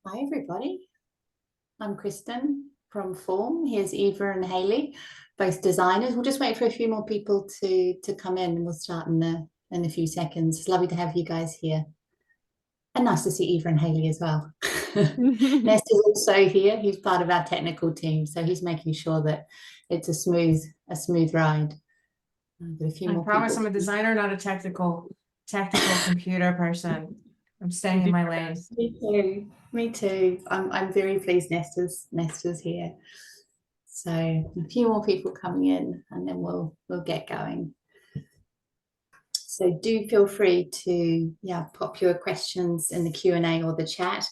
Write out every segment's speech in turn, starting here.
Hi, everybody. I'm Kristen from Form. Here's Eva and Haley, both designers. We'll just wait for a few more people to come in, and we'll start in a few seconds. It's lovely to have you guys here. And nice to see Eva and Haley as well. Nesta's also here. He's part of our technical team, so he's making sure that it's a smooth ride. But a few I more promise people. I'm a designer, not a technical computer person. I'm staying in my lane. Me too. Me too. I'm very pleased Nesta's here. So a few more people coming in, and then we'll get going. So do feel free to pop your questions in the Q&A or the chat.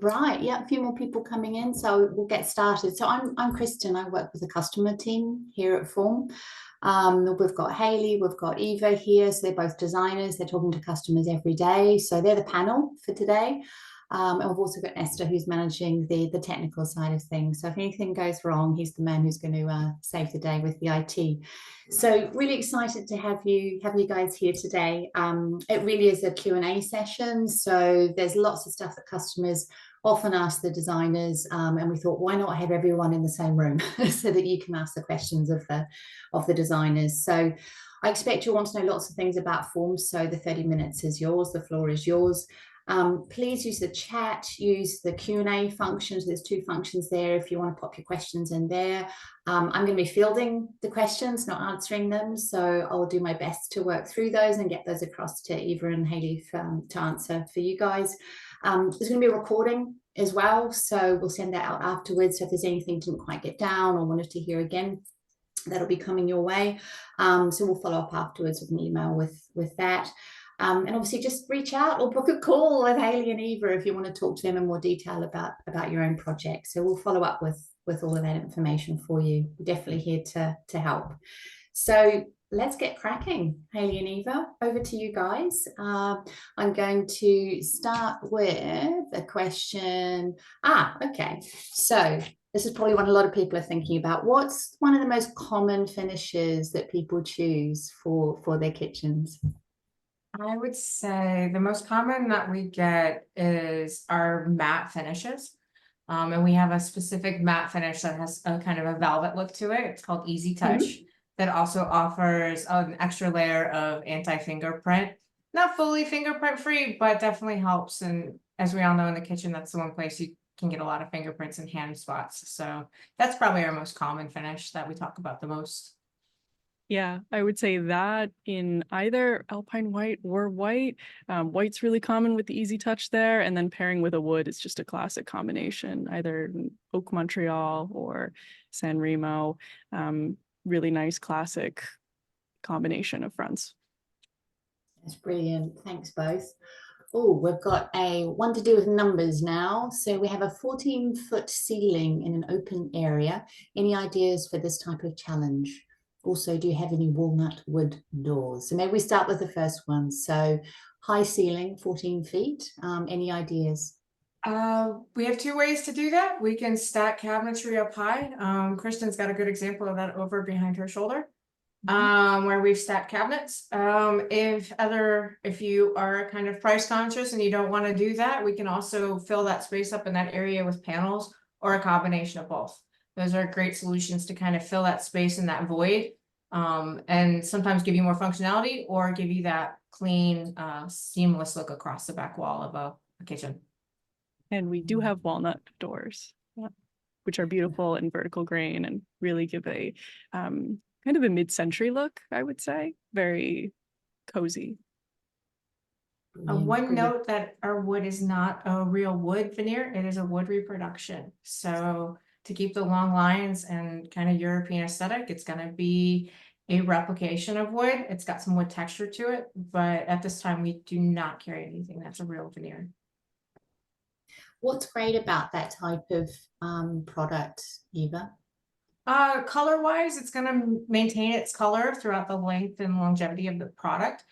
Right, yeah, a few more people coming in, so we'll get started. So I'm Kristen. I work with the customer team here at Form. We've got Haley, we've got Eva here, so they're both designers. They're talking to customers every day, so they're the panel for today. And we've also got Esther, who's managing the technical side of things. So if anything goes wrong, he's the man who's going to save the day with the IT. So really excited to have you guys here today. It really is a Q&A session. So there's lots of stuff that customers often ask the designers, and we thought, why not have everyone in the same room so that you can ask the questions of the designers. So I expect you'll want to know lots of things about forms. So the 30 minutes is yours. The floor is yours. Please use the chat, use the Q&A functions. There's two functions there if you want to pop your questions in there. I'm going to be fielding the questions, not answering them. So I'll do my best to work through those and get those across to Eva and Haley to answer for you guys. There's going to be a recording as well. So we'll send that out afterwards. So if there's anything you didn't quite get down or wanted to hear again, that'll be coming your way. So we'll follow up afterwards with an email with that. And obviously just reach out or book a call with Haley and Eva if you want to talk to them in more detail about your own project. So we'll follow up with all of that information for you. We're definitely here to help. So let's get cracking. Haley and Eva, over to you guys. I'm going to start with a question. Okay. So this is probably one a lot of people are thinking about. What's one of the most common finishes that people choose for their kitchens? I would say the most common that we get is our matte finishes. And we have a specific matte finish that has a kind of a velvet look to it. It's called Easy Touch. That also offers an extra layer of anti-fingerprint. Not fully fingerprint free, but definitely helps. And as we all know in the kitchen, that's the one place you can get a lot of fingerprints and hand spots. So that's probably our most common finish that we talk about the most. Yeah, I would say that in either alpine white or white. White's really common with the Easy Touch there, and then pairing with a wood is just a classic combination, either Oak Montreal or San Remo. Really nice classic combination of fronts. That's brilliant. Thanks both. Oh, we've got a one to do with numbers now. So we have a 14-foot ceiling in an open area. Any ideas for this type of challenge? Also, do you have any walnut wood doors? So maybe we start with the first one. So high ceiling, 14 feet. Any ideas? We have two ways to do that. We can stack cabinetry up high. Kristen's got a good example of that over behind her shoulder. Where we've stacked cabinets. If you are kind of price conscious and you don't want to do that, we can also fill that space up in that area with panels or a combination of both. Those are great solutions to kind of fill that space in that void, and sometimes give you more functionality or give you that clean, seamless look across the back wall of a kitchen. And we do have walnut doors, which are beautiful in vertical grain and really give a kind of a mid-century look, I would say. Very cozy. One note that our wood is not a real wood veneer, it is a wood reproduction. So to keep the long lines and kind of European aesthetic, it's going to be a replication of wood. It's got some wood texture to it, but at this time we do not carry anything that's a real veneer. What's great about that type of product, Eva? Color wise, it's going to maintain its color throughout the length and longevity of the product.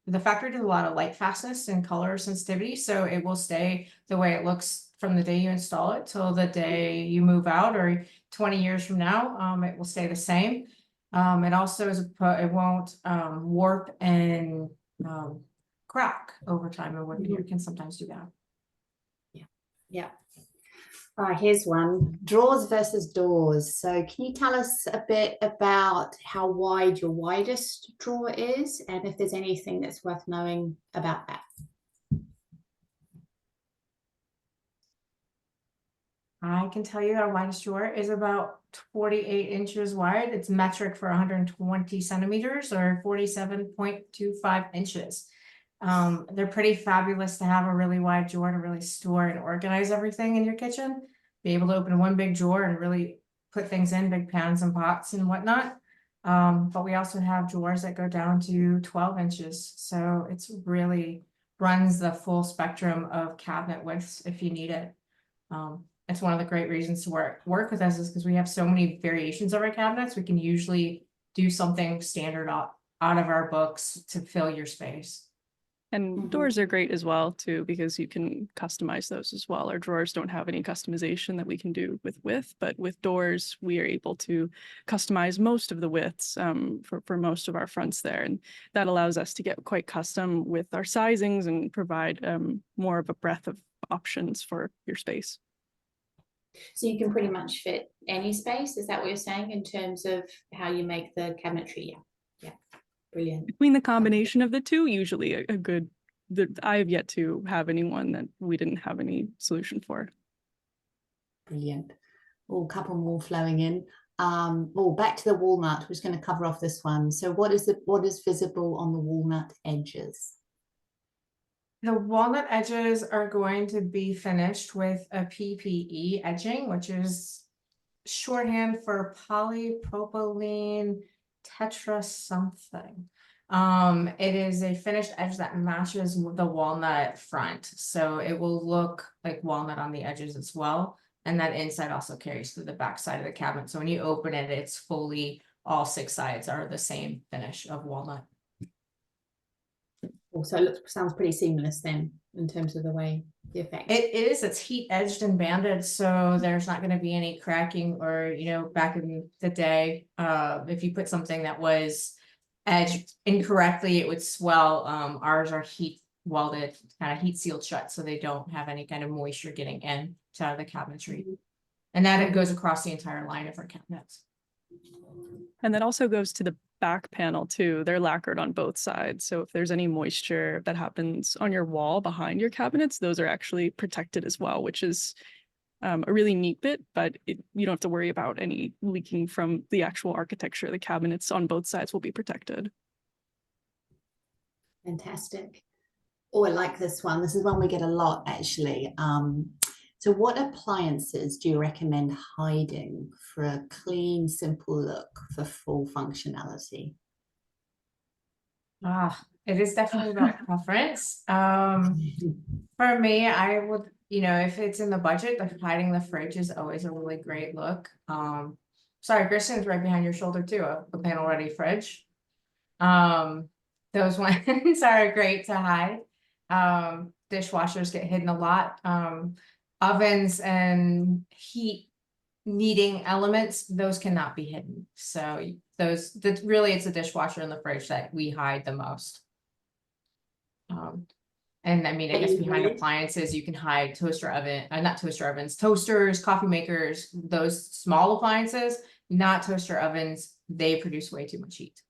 The factory does a lot of light fastness and color sensitivity, so it will stay the way it looks from the day you install it till the day you move out, or 20 years from now. It will stay the same. It also it won't warp and crack over time, and wood veneer can sometimes do that. Yeah. All right, here's one. Drawers versus doors. So can you tell us a bit about how wide your widest drawer is, and if there's anything that's worth knowing about that? I can tell you our widest drawer is about 48 inches wide. It's metric for 120 centimeters or 47.25 inches. They're pretty fabulous to have a really wide drawer to really store and organize everything in your kitchen. Be able to open one big drawer and really put things in, big pans and pots and whatnot. But we also have drawers that go down to 12 inches. So it's really runs the full spectrum of cabinet widths if you need it. It's one of the great reasons to work with us is because we have so many variations of our cabinets. We can usually do something standard out of our books to fill your space. And doors are great as well too, because you can customize those as well. Our drawers don't have any customization that we can do with width, but with doors, we are able to customize most of the widths for most of our fronts there. And that allows us to get quite custom with our sizings and provide more of a breadth of options for your space. So you can pretty much fit any space. Is that what you're saying in terms of how you make the cabinetry? Yeah. Brilliant. Between the combination of the two, usually a good, I have yet to have anyone that we didn't have any solution for. Brilliant. Oh, a couple more flowing in. Back to the walnut. We're just going to cover off this one. So what is visible on the walnut edges? The walnut edges are going to be finished with a PPE edging, which is shorthand for polypropylene tetra something. It is a finished edge that matches the walnut front. So it will look like walnut on the edges as well. And that inside also carries through the back side of the cabinet. So when you open it, it's fully, all 6 sides are the same finish of walnut. Also, it sounds pretty seamless then in terms of the way the effect. It is, it's heat edged and banded, so there's not going to be any cracking or, back in the day, if you put something that was edged incorrectly, it would swell. Ours are heat welded, kind of heat sealed shut, so they don't have any kind of moisture getting in to out of the cabinetry. And that it goes across the entire line of our cabinets. And that also goes to the back panel too. They're lacquered on both sides. So if there's any moisture that happens on your wall behind your cabinets, those are actually protected as well, which is a really neat bit, but you don't have to worry about any leaking from the actual architecture. The cabinets on both sides will be protected. Fantastic. Oh, I like this one. This is one we get a lot actually. So what appliances do you recommend hiding for a clean, simple look for full functionality? It is definitely about preference. For me, I would, if it's in the budget, hiding the fridge is always a really great look. Sorry, Kristen's right behind your shoulder too, a panel ready fridge. Those ones are great to hide. Dishwashers get hidden a lot. Ovens and heat needing elements, those cannot be hidden. So really it's a dishwasher in the fridge that we hide the most. And I mean, I guess behind appliances, you can hide toasters, coffee makers, those small appliances, not toaster ovens. They produce way too much heat.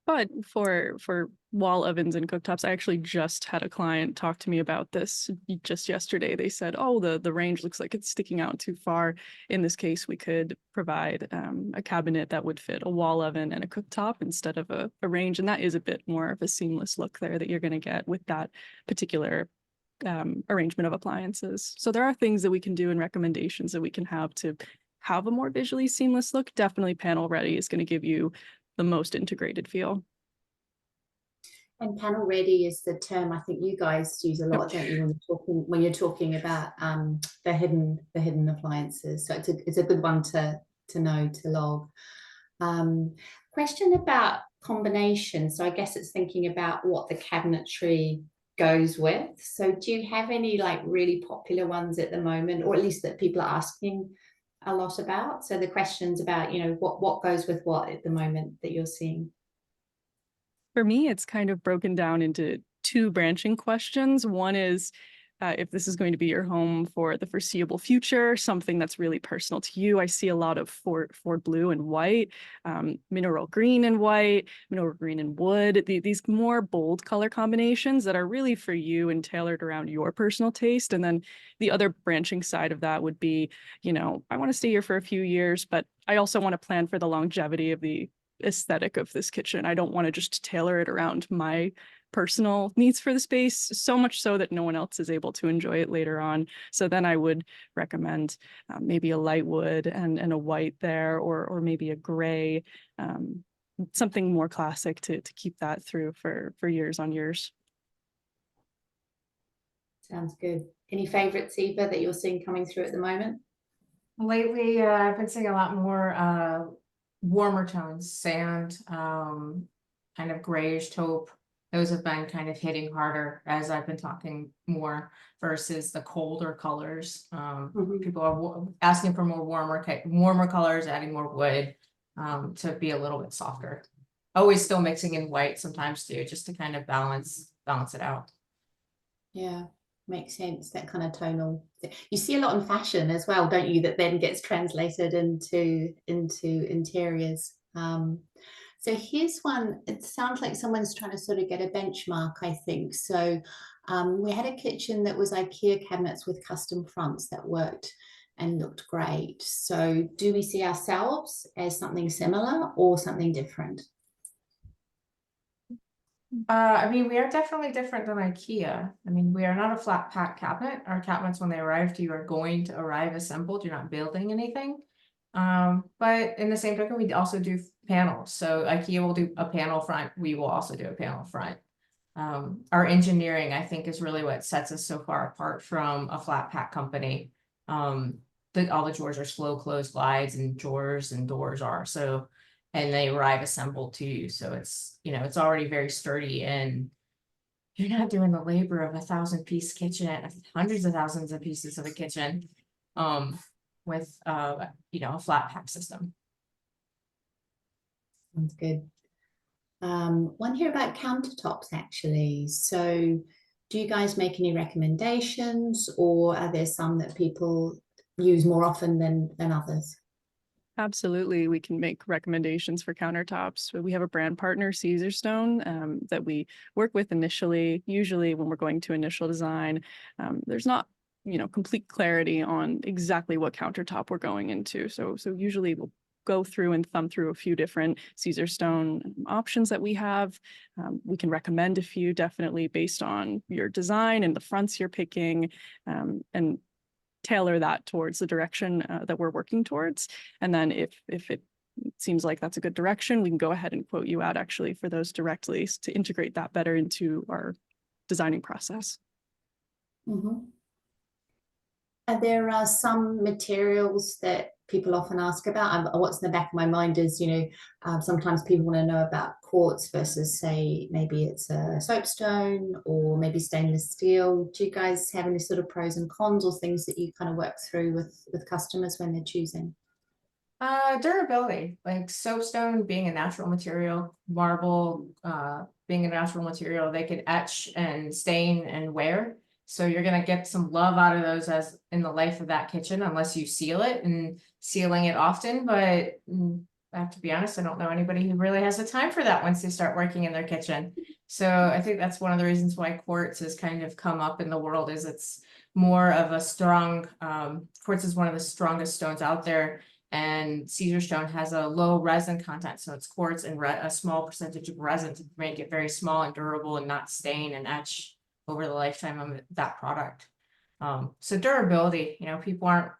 But for wall ovens and cooktops, I actually just had a client talk to me about this just yesterday. They said, oh, the range looks like it's sticking out too far. In this case, we could provide a cabinet that would fit a wall oven and a cooktop instead of a range. And that is a bit more of a seamless look there that you're going to get with that particular arrangement of appliances. So there are things that we can do and recommendations that we can have to have a more visually seamless look. Definitely panel ready is going to give you the most integrated feel. And panel ready is the term I think you guys use a lot, don't you, when you're talking about the hidden appliances. So it's a good one to know, to log. Question about combination. So I guess it's thinking about what the cabinetry goes with. So do you have any like really popular ones at the moment, or at least that people are asking a lot about? So the questions about, what goes with what at the moment that you're seeing. For me, it's kind of broken down into two branching questions. One is if this is going to be your home for the foreseeable future, something that's really personal to you. I see a lot of Ford blue and white, mineral green and white, mineral green and wood, these more bold color combinations that are really for you and tailored around your personal taste. And then the other branching side of that would be, you know, I want to stay here for a few years, but I also want to plan for the longevity of the aesthetic of this kitchen. I don't want to just tailor it around my personal needs for the space, so much so that no one else is able to enjoy it later on. So then I would recommend maybe a light wood and a white there, or maybe a gray, something more classic to keep that through for years on years. Sounds good. Any favorites, Eva, that you're seeing coming through at the moment? Lately, I've been seeing a lot more warmer tones, sand, kind of grayish taupe. Those have been kind of hitting harder as I've been talking more versus the colder colors. People are asking for more warmer colors, adding more wood to be a little bit softer. Always still mixing in white sometimes too, just to kind of balance it out. Yeah, makes sense. That kind of tonal. You see a lot in fashion as well, don't you? That then gets translated into interiors. So here's one. It sounds like someone's trying to sort of get a benchmark, I think. So we had a kitchen that was IKEA cabinets with custom fronts that worked and looked great. So do we see ourselves as something similar or something different? I mean, we are definitely different than IKEA. I mean, we are not a flat pack cabinet. Our cabinets, when they arrive to you, are going to arrive assembled. You're not building anything. But in the same token, we also do panels. So IKEA will do a panel front. We will also do a panel front. Our engineering, I think, is really what sets us so far apart from a flat pack company. All the drawers are slow close glides, and drawers and doors are so. And they arrive assembled to you. So it's, you know, it's already very sturdy, and you're not doing the labor of a 1,000-piece kitchen, hundreds of thousands of pieces of a kitchen, with, you know, a flat pack system. Sounds good. One here about countertops, actually. So do you guys make any recommendations, or are there some that people use more often than others? Absolutely, we can make recommendations for countertops. We have a brand partner, Caesarstone, that we work with initially. Usually when we're going to initial design, there's not, you know, complete clarity on exactly what countertop we're going into. So usually we'll go through and thumb through a few different Caesarstone options that we have. We can recommend a few, definitely based on your design and the fronts you're picking, and tailor that towards the direction that we're working towards. And then if it seems like that's a good direction, we can go ahead and quote you out actually for those directly to integrate that better into our designing process. Are there some materials that people often ask about? What's in the back of my mind is, you know, sometimes people want to know about quartz versus, say, maybe it's a soapstone or maybe stainless steel. Do you guys have any sort of pros and cons or things that you kind of work through with customers when they're choosing? Durability, like soapstone being a natural material, marble being a natural material, they could etch and stain and wear. So you're going to get some love out of those as in the life of that kitchen, unless you seal it, and sealing it often. But I have to be honest, I don't know anybody who really has the time for that once they start working in their kitchen. So I think that's one of the reasons why quartz has kind of come up in the world, is it's more of a strong, quartz is one of the strongest stones out there. And Caesarstone has a low resin content. So it's quartz and a small percentage of resin to make it very small and durable and not stain and etch over the lifetime of that product. So durability, you know, people aren't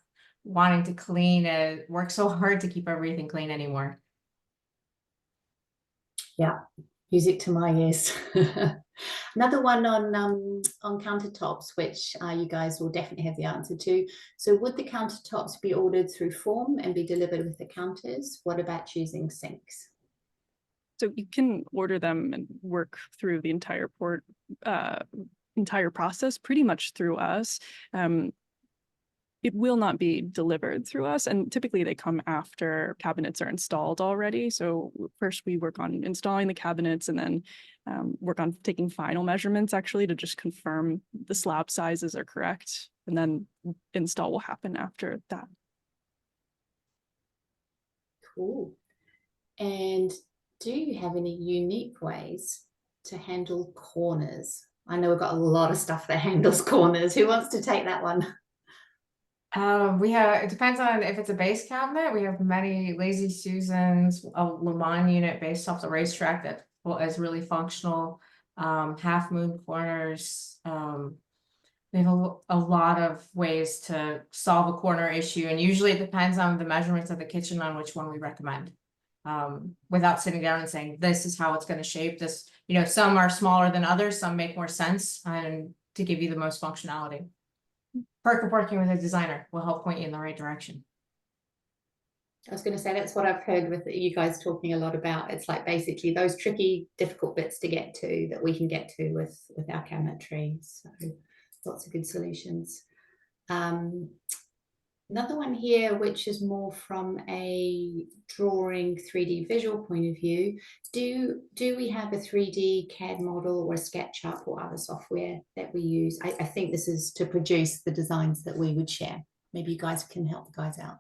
wanting to clean it, work so hard to keep everything clean anymore. Yeah, music to my ears. Another one on countertops, which you guys will definitely have the answer to. So would the countertops be ordered through form and be delivered with the counters? What about choosing sinks? So you can order them and work through the entire process pretty much through us. it will not be delivered through us. And typically they come after cabinets are installed already. So first we work on installing the cabinets and then work on taking final measurements actually to just confirm the slab sizes are correct. And then install will happen after that. Cool. And do you have any unique ways to handle corners? I know we've got a lot of stuff that handles corners. Who wants to take that one? It depends on if it's a base cabinet. We have many Lazy Susans, a Le Mans unit based off the racetrack that is really functional. Half moon corners. We have a lot of ways to solve a corner issue, and usually it depends on the measurements of the kitchen on which one we recommend. Without sitting down and saying, this is how it's going to shape this, some are smaller than others, some make more sense, and to give you the most functionality. Perk of working with a designer will help point you in the right direction. I was going to say that's what I've heard with you guys talking a lot about. It's like basically those tricky, difficult bits to get to that we can get to with our cabinetry. So lots of good solutions. Another one here, which is more from a drawing 3D visual point of view. Do we have a 3D CAD model or a SketchUp or other software that we use? I think this is to produce the designs that we would share. Maybe you guys can help the guys out.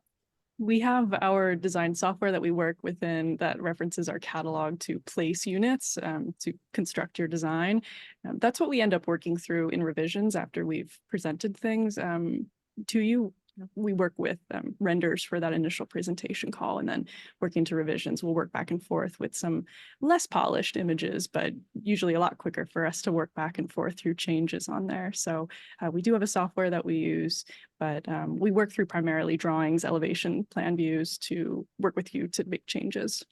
We have our design software that we work within that references our catalog to place units to construct your design. That's what we end up working through in revisions after we've presented things to you. We work with renders for that initial presentation call, and then working to revisions. We'll work back and forth with some less polished images, but usually a lot quicker for us to work back and forth through changes on there. So we do have a software that we use, but we work through primarily drawings, elevation, plan views to work with you to make changes.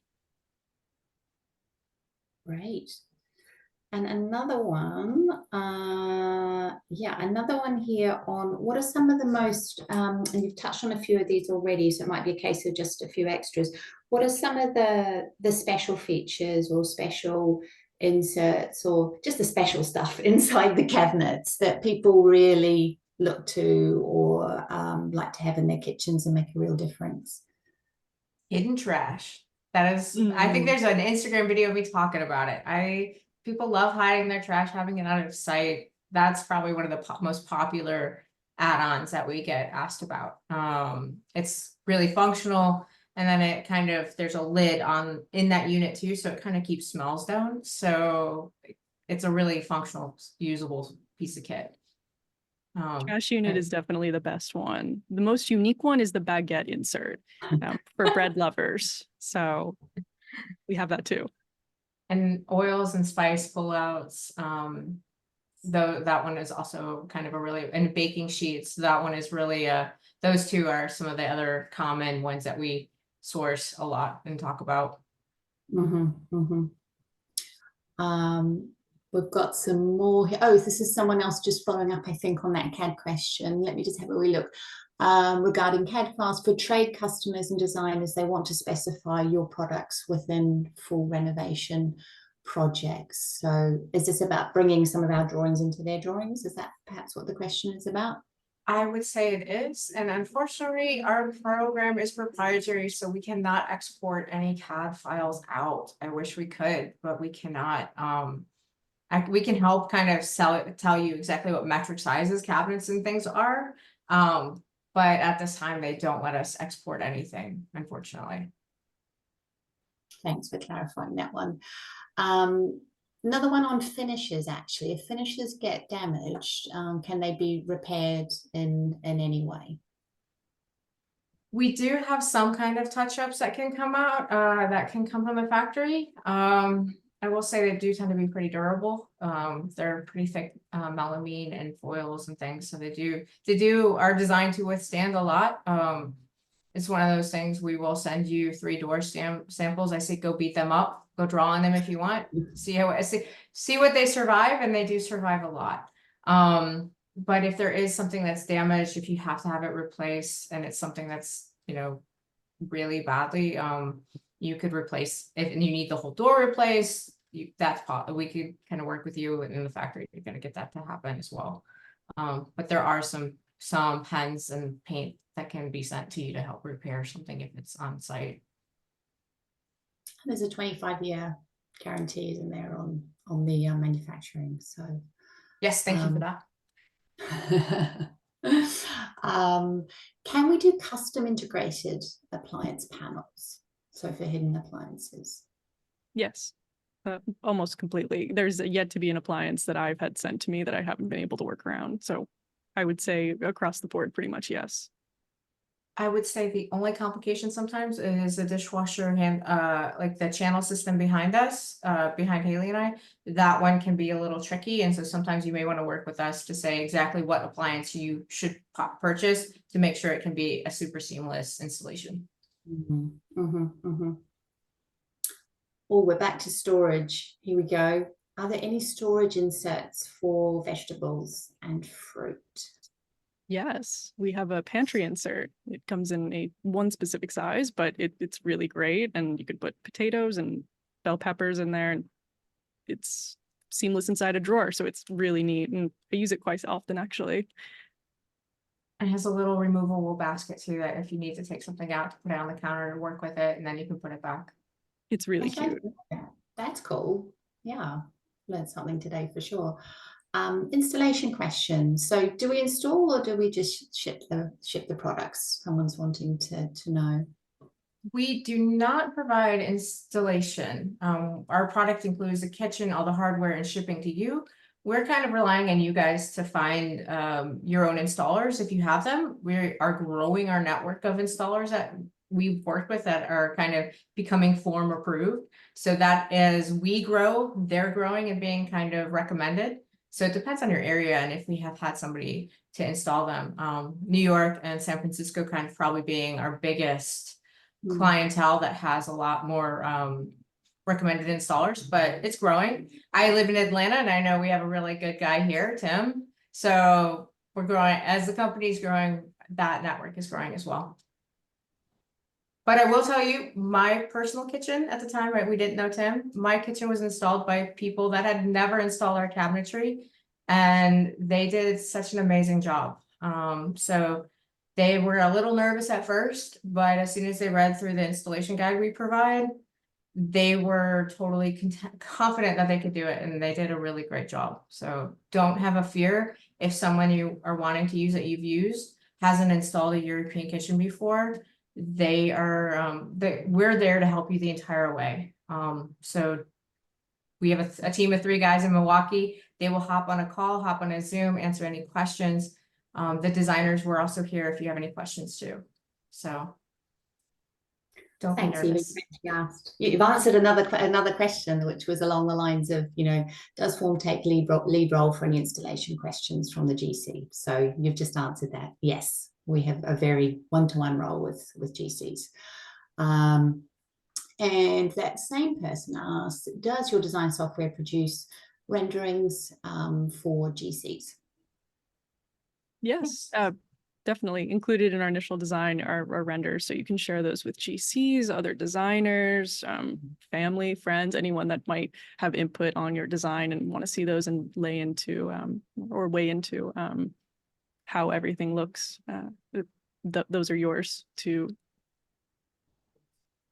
Great. And another one, another one here on what are some of the most, and you've touched on a few of these already, so it might be a case of just a few extras. What are some of the special features or special inserts or just the special stuff inside the cabinets that people really look to or like to have in their kitchens and make a real difference? Hidden trash. That is, I think there's an Instagram video of me talking about it. People love hiding their trash, having it out of sight. That's probably one of the most popular add-ons that we get asked about. It's really functional, and then it kind of, there's a lid in that unit too, so it kind of keeps smells down. So it's a really functional, usable piece of kit. Trash unit is definitely the best one. The most unique one is the baguette insert for bread lovers. So we have that too. And oils and spice pullouts. Though that one is also kind of a really, and baking sheets. That one is really those two are some of the other common ones that we source a lot and talk about. We've got some more here. Oh, this is someone else just following up, I think, on that CAD question. Let me just have a wee look. Regarding CAD files for trade customers and designers, they want to specify your products within full renovation projects. So is this about bringing some of our drawings into their drawings? Is that perhaps what the question is about? I would say it is. And unfortunately, our program is proprietary, so we cannot export any CAD files out. I wish we could, but we cannot. We can help kind of tell you exactly what metric sizes cabinets and things are. But at this time, they don't let us export anything, unfortunately. Thanks for clarifying that one. Another one on finishes, actually. If finishes get damaged, can they be repaired in any way? We do have some kind of touch-ups that can come out, that can come from the factory. I will say they do tend to be pretty durable. They're pretty thick melamine and foils and things, so they are designed to withstand a lot. It's one of those things. We will send you 3 door samples. I say go beat them up, go draw on them if you want. See what they survive, and they do survive a lot. But if there is something that's damaged, if you have to have it replaced, and it's something that's really badly, you could replace it, and you need the whole door replaced. We could kind of work with you in the factory. You're going to get that to happen as well. But there are some some pens and paint that can be sent to you to help repair something if it's on site. There's a 25-year guarantee, isn't there, on the manufacturing? So Yes, thank you for that. Can we do custom integrated appliance panels? So for hidden appliances? Yes, almost completely. There's yet to be an appliance that I've had sent to me that I haven't been able to work around. So I would say across the board, pretty much yes. I would say the only complication sometimes is the dishwasher hand, like the channel system behind us, behind Haley and I, that one can be a little tricky. And so sometimes you may want to work with us to say exactly what appliance you should purchase to make sure it can be a super seamless installation. Oh, we're back to storage. Here we go. Are there any storage inserts for vegetables and fruit? Yes, we have a pantry insert. It comes in one specific size, but it's really great. And you could put potatoes and bell peppers in there, and it's seamless inside a drawer. So it's really neat. And I use it quite often, actually. It has a little removable basket too, that if you need to take something out to put it on the counter and work with it, and then you can put it back. It's really cute. That's cool. Yeah, learned something today for sure. Installation question. So do we install or do we just ship the products? Someone's wanting to know. We do not provide installation. Our product includes the kitchen, all the hardware, and shipping to you. We're kind of relying on you guys to find your own installers if you have them. We are growing our network of installers that we've worked with that are kind of becoming form approved. So that as we grow, they're growing and being kind of recommended. So it depends on your area and if we have had somebody to install them. New York and San Francisco kind of probably being our biggest clientele that has a lot more recommended installers, but it's growing. I live in Atlanta and I know we have a really good guy here, Tim. So we're growing as the company's growing, that network is growing as well. But I will tell you, my personal kitchen at the time, right? We didn't know Tim. My kitchen was installed by people that had never installed our cabinetry, and they did such an amazing job. So they were a little nervous at first, but as soon as they read through the installation guide we provide, they were totally confident that they could do it, and they did a really great job. So don't have a fear if someone you are wanting to use that you've used hasn't installed a European kitchen before. They are we're there to help you the entire way. So we have a team of 3 guys in Milwaukee. They will hop on a call, hop on a Zoom, answer any questions. The designers were also here if you have any questions too. So don't be nervous. You've answered another question, which was along the lines of, does Form take lead role for any installation questions from the GC? So you've just answered that. Yes, we have a very one-to-one role with GCs. And that same person asked, does your design software produce renderings for GCs? Yes, definitely included in our initial design are renders, so you can share those with GCs, other designers, family, friends, anyone that might have input on your design and want to see those and weigh into how everything looks. Those are yours to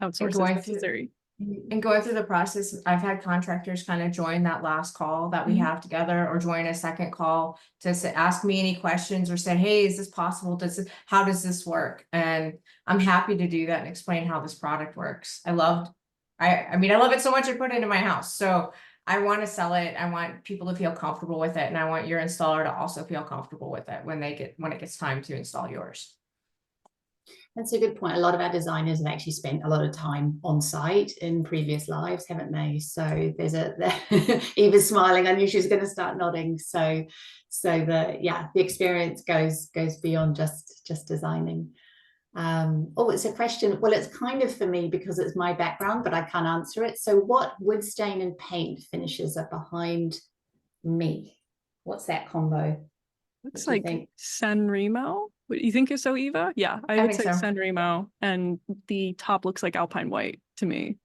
outsource as necessary. And going through the process, I've had contractors kind of join that last call that we have together, or join a second call to ask me any questions or say, hey, is this possible? How does this work? And I'm happy to do that and explain how this product works. I love it so much I put it in my house. So I want to sell it. I want people to feel comfortable with it. And I want your installer to also feel comfortable with it when it gets time to install yours. That's a good point. A lot of our designers have actually spent a lot of time on site in previous lives, haven't they? So there's Eva's smiling. I knew she was going to start nodding. So the experience goes beyond just designing. It's a question. Well, it's kind of for me because it's my background, but I can't answer it. So what wood stain and paint finishes are behind me? What's that combo? Looks like San Remo. What do you think so, Eva? Yeah, I would say so. San Remo, and the top looks like Alpine White to me.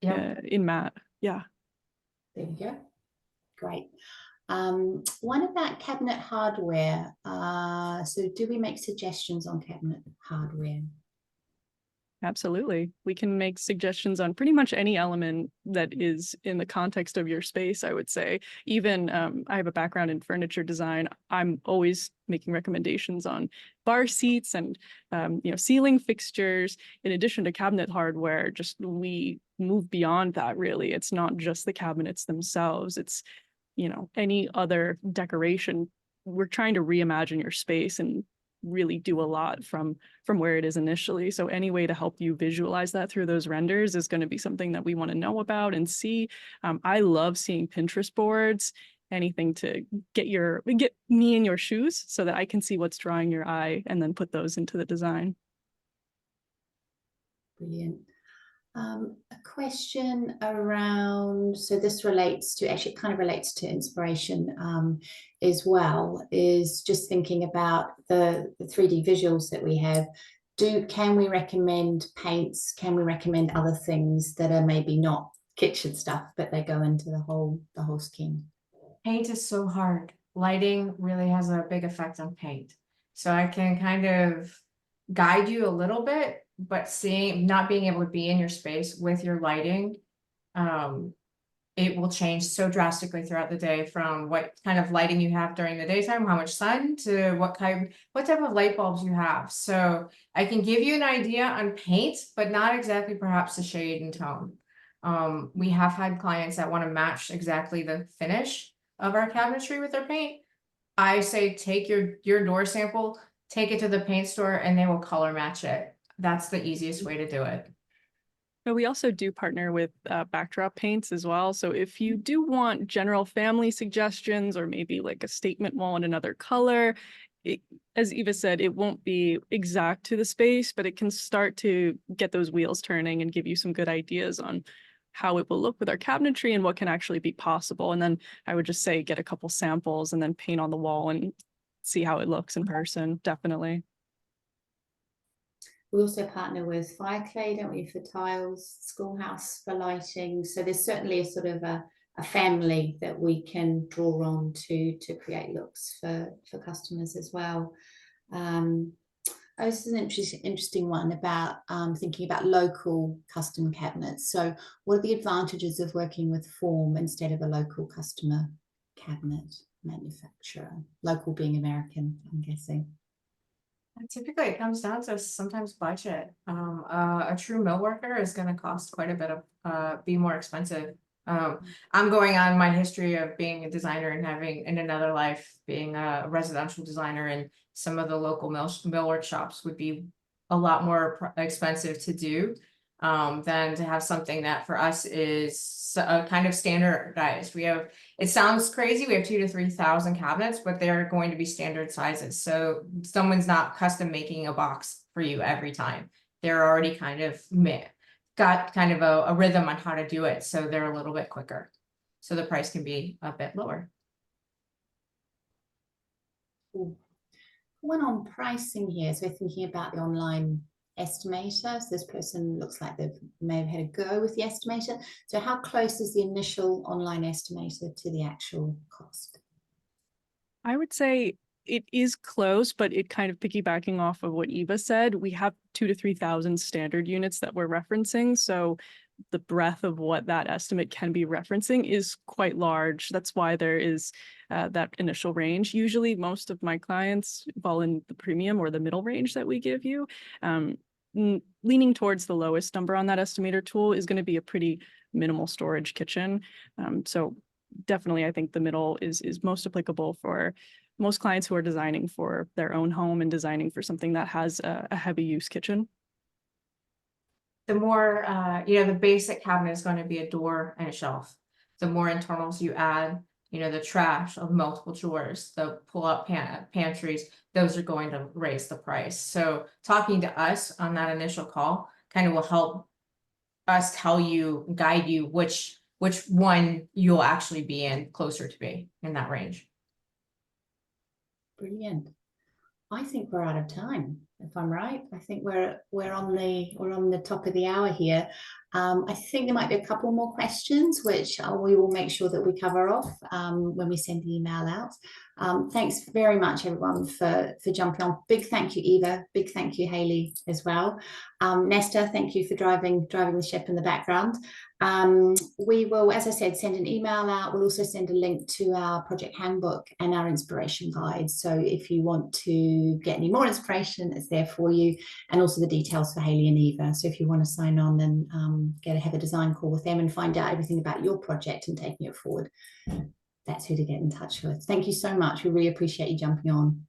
Yeah, in matte. Yeah. There you go. Great. One about cabinet hardware. So do we make suggestions on cabinet hardware? Absolutely. We can make suggestions on pretty much any element that is in the context of your space, I would say. Even I have a background in furniture design. I'm always making recommendations on bar seats and ceiling fixtures. In addition to cabinet hardware, just we move beyond that, really. It's not just the cabinets themselves. It's, any other decoration. We're trying to reimagine your space and really do a lot from where it is initially. So any way to help you visualize that through those renders is going to be something that we want to know about and see. I love seeing Pinterest boards, anything to get me in your shoes so that I can see what's drawing your eye and then put those into the design. Brilliant. A question around, so this relates to, actually kind of relates to inspiration as well, is just thinking about the 3D visuals that we have. Can we recommend paints? Can we recommend other things that are maybe not kitchen stuff, but they go into the whole scheme? Paint is so hard. Lighting really has a big effect on paint. So I can kind of guide you a little bit, but not being able to be in your space with your lighting, it will change so drastically throughout the day, from what kind of lighting you have during the daytime, how much sun, to what type of light bulbs you have. So I can give you an idea on paint, but not exactly perhaps the shade and tone. We have had clients that want to match exactly the finish of our cabinetry with their paint. I say take your door sample, take it to the paint store, and they will color match it. That's the easiest way to do it. But we also do partner with backdrop paints as well. So if you do want general family suggestions, or maybe like a statement wall in another color, as Eva said, it won't be exact to the space, but it can start to get those wheels turning and give you some good ideas on how it will look with our cabinetry and what can actually be possible. And then I would just say get a couple samples and then paint on the wall and see how it looks in person. Definitely. We also partner with Fireclay, don't we, for tiles, Schoolhouse for lighting. So there's certainly a sort of a family that we can draw on to create looks for customers as well. This is an interesting one about thinking about local custom cabinets. So what are the advantages of working with Form instead of a local customer cabinet manufacturer? Local being American, I'm guessing. Typically, it comes down to sometimes budget. A true mill worker is going to cost quite a bit of, be more expensive. I'm going on my history of being a designer and having in another life being a residential designer, and some of the local mill workshops would be a lot more expensive to do than to have something that for us is kind of standardized. It sounds crazy, we have 2,000 to 3,000 cabinets, but they're going to be standard sizes. So someone's not custom making a box for you every time. They're already kind of got kind of a rhythm on how to do it. So they're a little bit quicker. So the price can be a bit lower. One on pricing here. So thinking about the online estimator. So this person looks like they may have had a go with the estimator. So how close is the initial online estimator to the actual cost? I would say it is close, but it kind of piggybacking off of what Eva said, we have 2,000 to 3,000 standard units that we're referencing. So the breadth of what that estimate can be referencing is quite large. That's why there is that initial range. Usually most of my clients fall in the premium or the middle range that we give you. Leaning towards the lowest number on that estimator tool is going to be a pretty minimal storage kitchen. So definitely, I think the middle is most applicable for most clients who are designing for their own home and designing for something that has a heavy use kitchen. The more, the basic cabinet is going to be a door and a shelf. The more internals you add, the trash of multiple drawers, the pull-up pantries, those are going to raise the price. So talking to us on that initial call kind of will help us guide you which one you'll actually be in closer to be in that range. Brilliant. I think we're out of time, if I'm right. I think we're on the top of the hour here. I think there might be a couple more questions, which we will make sure that we cover off when we send the email out. Thanks very much, everyone, for jumping on. Big thank you, Eva. Big thank you, Hali, as well. Nesta, thank you for driving the ship in the background. We will, as I said, send an email out. We'll also send a link to our project handbook and our inspiration guide. So if you want to get any more inspiration, it's there for you, and also the details for Hali and Eva. So if you want to sign on and have a design call with them and find out everything about your project and taking it forward, that's who to get in touch with. Thank you so much. We really appreciate you jumping on.